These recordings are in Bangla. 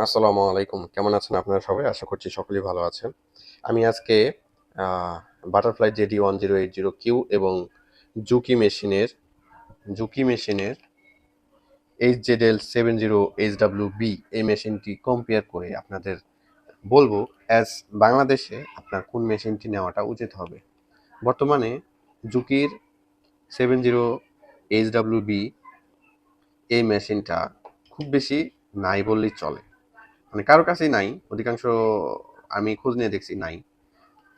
আসসালামু আলাইকুম। কেমন আছেন আপনারা সবাই? আশা করছি সকলেই ভালো আছেন। আমি আজকে আহ, বাটারফ্লাই জেডি 1080 কিউ এবং জুকি মেশিনের জুকি মেশিনের HZL70HWB এই মেশিনটি কম্পেয়ার করে আপনাদের বলবো অ্যাজ বাংলাদেশে আপনার কোন মেশিনটি নেওয়াটা উচিত হবে। বর্তমানে জুকির 70HWB এই মেশিনটা খুব বেশি নাই বললেই চলে। মানে কারো কাছেই নাই, অধিকাংশ আমি খোঁজ নিয়ে দেখছি নাই।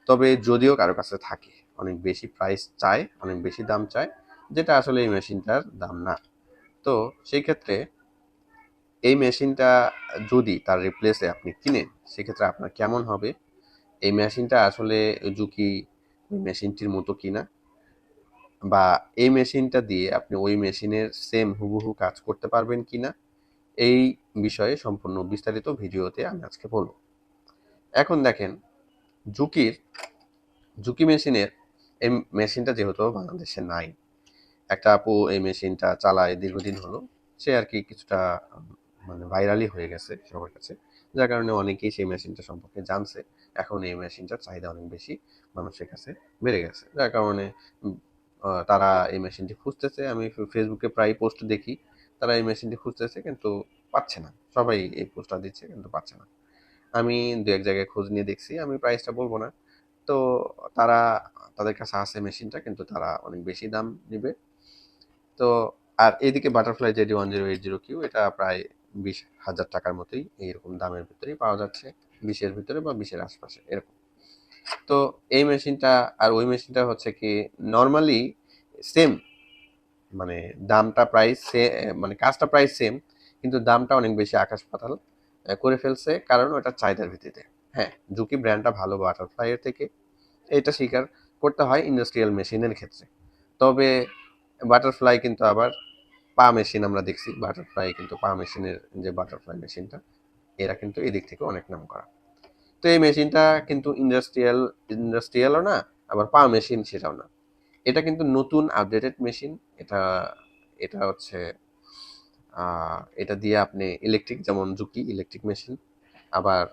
তবে যদিও কারো কাছে থাকে, অনেক বেশি প্রাইস চায়, অনেক বেশি দাম চায়, যেটা আসলে এই মেশিনটার দাম না। তো সেই ক্ষেত্রে এই মেশিনটা যদি তার রিপ্লেসে আপনি কিনেন, সেক্ষেত্রে আপনার কেমন হবে, এই মেশিনটা আসলে ঝুঁকি ওই মেশিনটির মতো কিনা, বা এই মেশিনটা দিয়ে আপনি ওই মেশিনের সেম হুবহু কাজ করতে পারবেন কিনা, এই বিষয়ে সম্পূর্ণ বিস্তারিত ভিডিওতে আমি আজকে বলবো। এখন দেখেন, ঝুঁকির ঝুঁকি মেশিনের এই মেশিনটা যেহেতু বাংলাদেশে নাই, একটা আপু এই মেশিনটা চালায় দীর্ঘদিন হলো। সে আর কি কিছুটা মানে ভাইরালই হয়ে গেছে সবার কাছে, যার কারণে অনেকেই সেই মেশিনটা সম্পর্কে জানছে। এখন এই মেশিনটার চাহিদা অনেক বেশি মানুষের কাছে বেড়ে গেছে, যার কারণে তারা এই মেশিনটি খুঁজতেছে। আমি ফেসবুকে প্রায় পোস্ট দেখি, তারা এই মেশিনটি খুঁজতেছে কিন্তু পাচ্ছে না। সবাই এই পোস্টটা দিচ্ছে কিন্তু পাচ্ছে না। আমি দু এক জায়গায় খোঁজ নিয়ে দেখছি, আমি প্রাইসটা বলবো না। তো তারা, তাদের কাছে আছে মেশিনটা, কিন্তু তারা অনেক বেশি দাম নেবে। তো আর এদিকে বাটারফ্লাই জেডি 1080 কিউ, এটা প্রায় 20,000 টাকার মতোই, এইরকম দামের ভিতরেই পাওয়া যাচ্ছে, 20-এর ভিতরে বা 20-এর আশপাশে এরকম। তো এই মেশিনটা আর ওই মেশিনটা হচ্ছে কি, নর্মালি সেম, মানে দামটা প্রায় মানে কাজটা প্রায় সেম, কিন্তু দামটা অনেক বেশি আকাশ পাতাল করে ফেলছে, কারণ ওটা চাহিদার ভিত্তিতে। হ্যাঁ, ঝুঁকি ব্র্যান্ডটা ভালো বাটারফ্লাই এর থেকে, এটা স্বীকার করতে হয় ইন্ডাস্ট্রিয়াল মেশিনের ক্ষেত্রে। তবে বাটারফ্লাই কিন্তু আবার পা মেশিন, আমরা দেখছি বাটারফ্লাই কিন্তু পা মেশিনের, যে বাটারফ্লাই মেশিনটা, এরা কিন্তু এদিক থেকে অনেক নাম করা। তো এই মেশিনটা কিন্তু ইন্ডাস্ট্রিয়ালও না, আবার পা মেশিন সেটাও না। এটা কিন্তু নতুন আপডেটেড মেশিন। এটা এটা হচ্ছে এটা দিয়ে আপনি ইলেকট্রিক, যেমন ঝুঁকি ইলেকট্রিক মেশিন, আবার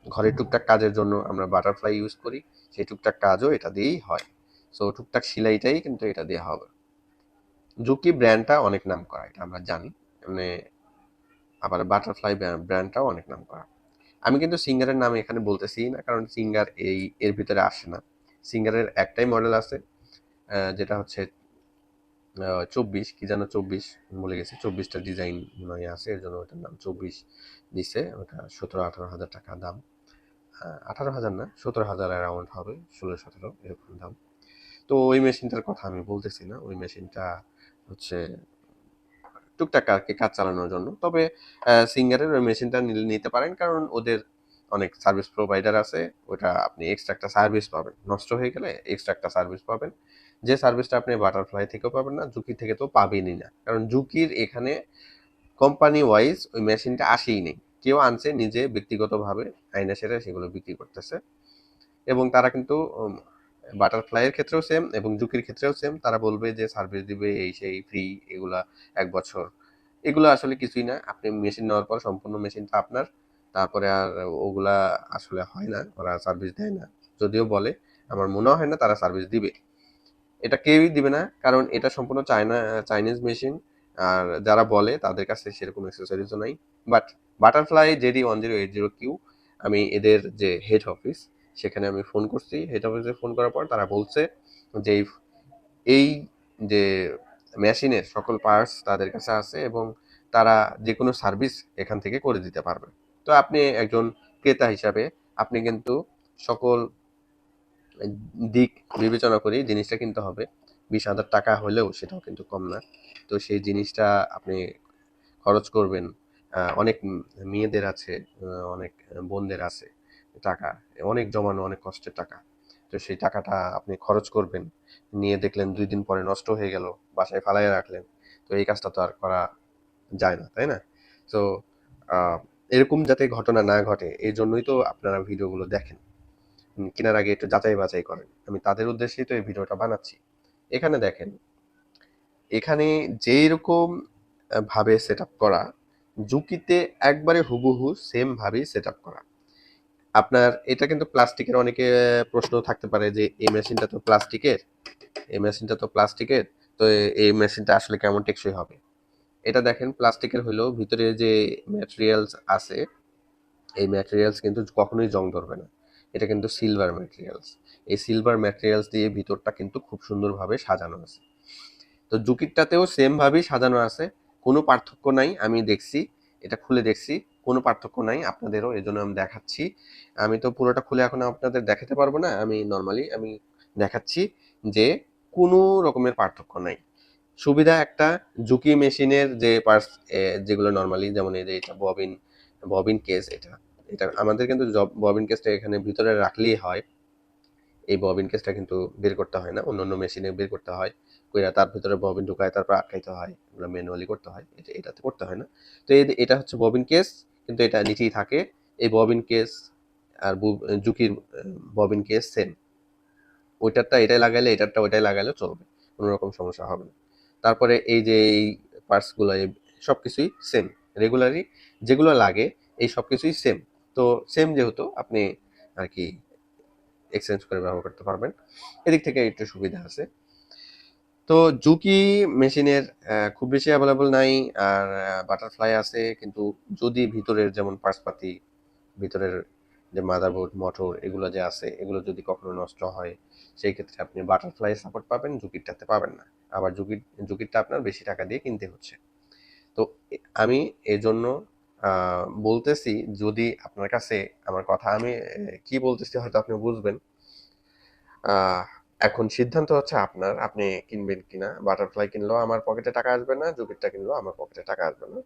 ঘরের টুকটাক কাজের জন্য আমরা বাটারফ্লাই ইউজ করি, সেই টুকটাক কাজও এটা দিয়েই হয়। সো টুকটাক সেলাইটাই কিন্তু এটা দিয়ে হবে। ঝুঁকি ব্র্যান্ডটা অনেক নাম করা, এটা আমরা জানি। মানে আবার বাটারফ্লাই ব্র্যান্ডটাও অনেক নাম করা। আমি কিন্তু সিঙ্গারের নাম এখানে বলতেছি না, কারণ সিঙ্গার এর ভিতরে আসে না। সিঙ্গারের একটাই মডেল আছে, যেটা হচ্ছে 24 কি যেন, 24 বলে গেছি, 24টা ডিজাইন মনে আছে, এর জন্য ওটার নাম 24 দিছে। ওটা 17-18 হাজার টাকা দাম। 18,000 না, 17,000 অ্যারাউন্ড হবে, 16-17 এরকম দাম। তো ওই মেশিনটার কথা আমি বলতেছি না, ওই মেশিনটা হচ্ছে টুকটাক আর কি কাজ চালানোর জন্য। তবে সিঙ্গারের ওই মেশিনটা নিতে পারেন, কারণ ওদের অনেক সার্ভিস প্রোভাইডার আছে। ওটা আপনি এক্সট্রা একটা সার্ভিস পাবেন, নষ্ট হয়ে গেলে এক্সট্রা একটা সার্ভিস পাবেন, যে সার্ভিসটা আপনি বাটারফ্লাই থেকেও পাবেন না, ঝুঁকি থেকে তো পাবেনই না। কারণ ঝুঁকির এখানে কোম্পানি ওয়াইজ ওই মেশিনটা আসেই নেই, কেউ আনছে নিজে ব্যক্তিগতভাবে, আইনা সেরে সেগুলো বিক্রি করতেছে। এবং তারা কিন্তু বাটারফ্লাইয়ের ক্ষেত্রেও সেম এবং ঝুঁকির ক্ষেত্রেও সেম, তারা বলবে যে সার্ভিস দিবে, এই সেই ফ্রি, এগুলা 1 বছর। এগুলো আসলে কিছুই না। আপনি মেশিন নেওয়ার পর সম্পূর্ণ মেশিনটা আপনার, তারপরে আর ওগুলা আসলে হয় না, ওরা সার্ভিস দেয় না। যদিও বলে, আমার মনে হয় না তারা সার্ভিস দিবে। এটা কেউই দিবে না, কারণ এটা সম্পূর্ণ চাইনিজ মেশিন। আর যারা বলে তাদের কাছে সেরকম অ্যাক্সেসরিজও নাই। বাট বাটারফ্লাই জেডি 1080 কিউ, আমি এদের যে হেড অফিস, সেখানে আমি ফোন করছি। হেড অফিসে ফোন করার পর তারা বলছে যে এই যে মেশিনের সকল পার্টস তাদের কাছে আছে, এবং তারা যে কোনো সার্ভিস এখান থেকে করে দিতে পারবে। তো আপনি একজন ক্রেতা হিসাবে আপনি কিন্তু সকল দিক বিবেচনা করেই জিনিসটা কিনতে হবে। 20,000 টাকা হলেও সেটাও কিন্তু কম না। তো সেই জিনিসটা আপনি খরচ করবেন। অনেক মেয়েদের আছে, অনেক বোনদের আছে টাকা, অনেক জমানো, অনেক কষ্টের টাকা। তো সেই টাকাটা আপনি খরচ করবেন, নিয়ে দেখলেন 2 দিন পরে নষ্ট হয়ে গেল, বাসায় ফালাইয়া রাখলেন। তো এই কাজটা তো আর করা যায় না, তাই না? তো আহ, এরকম যাতে ঘটনা না ঘটে, এই জন্যই তো আপনারা ভিডিওগুলো দেখেন। কেনার আগে একটু যাচাই বাছাই করেন। আমি তাদের উদ্দেশ্যেই তো এই ভিডিওটা বানাচ্ছি। এখানে দেখেন, এখানে যেই রকম ভাবে সেট আপ করা, ঝুঁকিতে একবারে হুবহু সেম ভাবেই সেট আপ করা। আপনার এটা কিন্তু প্লাস্টিকের, অনেকে প্রশ্ন থাকতে পারে যে এই মেশিনটা তো প্লাস্টিকের, এই মেশিনটা তো প্লাস্টিকের, তো এই মেশিনটা আসলে কেমন টেকসই হবে। এটা দেখেন প্লাস্টিকের হলেও ভিতরে যে ম্যাটেরিয়ালস আছে, এই ম্যাটেরিয়ালস কিন্তু কখনোই জং ধরবে না। এটা কিন্তু সিলভার ম্যাটেরিয়ালস। এই সিলভার ম্যাটেরিয়ালস দিয়ে ভিতরটা কিন্তু খুব সুন্দরভাবে সাজানো আছে। তো জুকিরটাতেও সেম ভাবেই সাজানো আছে, কোনো পার্থক্য নাই। আমি দেখছি, এটা খুলে দেখছি, কোনো পার্থক্য নাই আপনাদেরও, এই জন্য আমি দেখাচ্ছি। আমি তো পুরোটা খুলে এখন আপনাদের দেখাতে পারবো না, আমি নর্মালি আমি দেখাচ্ছি যে কোনো রকমের পার্থক্য নাই। সুবিধা একটা, জুকি মেশিনের যে পার্টস যেগুলো নর্মালি, যেমন এই যে এটা ববিন, ববিন কেস, এটা এটা আমাদের কিন্তু ববিন কেসটা এখানে ভিতরে রাখলেই হয়। এই ববিন কেসটা কিন্তু বের করতে হয় না, অন্য অন্য মেশিনে বের করতে হয়, কইরা তার ভিতরে ববিন ঢুকায় তারপর আটকাইতে হয়, এগুলো ম্যানুয়ালি করতে হয়, এটাতে করতে হয় না। তো এটা হচ্ছে ববিন কেস, কিন্তু এটা নিচেই থাকে। এই ববিন কেস আর জুকির ববিন কেস সেম, ওইটারটা এটাই লাগাইলে এটারটা ওইটাই লাগাইলে চলবে, কোনো রকম সমস্যা হবে না। তারপরে এই যে এই পার্টসগুলো সব কিছুই সেম, রেগুলারই যেগুলো লাগে এই সব কিছুই সেম। তো সেম যেহেতু আপনি আর কি এক্সচেঞ্জ করে ব্যবহার করতে পারবেন, এদিক থেকে একটু সুবিধা আছে। তো জুকি মেশিনের খুব বেশি অ্যাভেলেবল নাই। আর বাটারফ্লাই আছে, কিন্তু যদি ভিতরের যেমন পার্টসপাতি, ভিতরের যে মাদারবোর্ড মোটর এগুলো যে আছে, এগুলো যদি কখনো নষ্ট হয়, সেই ক্ষেত্রে আপনি বাটারফ্লাই সাপোর্ট পাবেন, জুকিরটাতে পাবেন না। আবার জুকিরটা আপনার বেশি টাকা দিয়ে কিনতে হচ্ছে। তো আমি এই জন্য বলতেছি, যদি আপনার কাছে আমার কথা, আমি কি বলতেছি হয়তো আপনি বুঝবেন। আহ, এখন সিদ্ধান্ত হচ্ছে আপনার, আপনি কিনবেন কিনা। বাটারফ্লাই কিনলেও আমার পকেটে টাকা আসবে না, জুপিটটা কিনলেও আমার পকেটে টাকা আসবে না।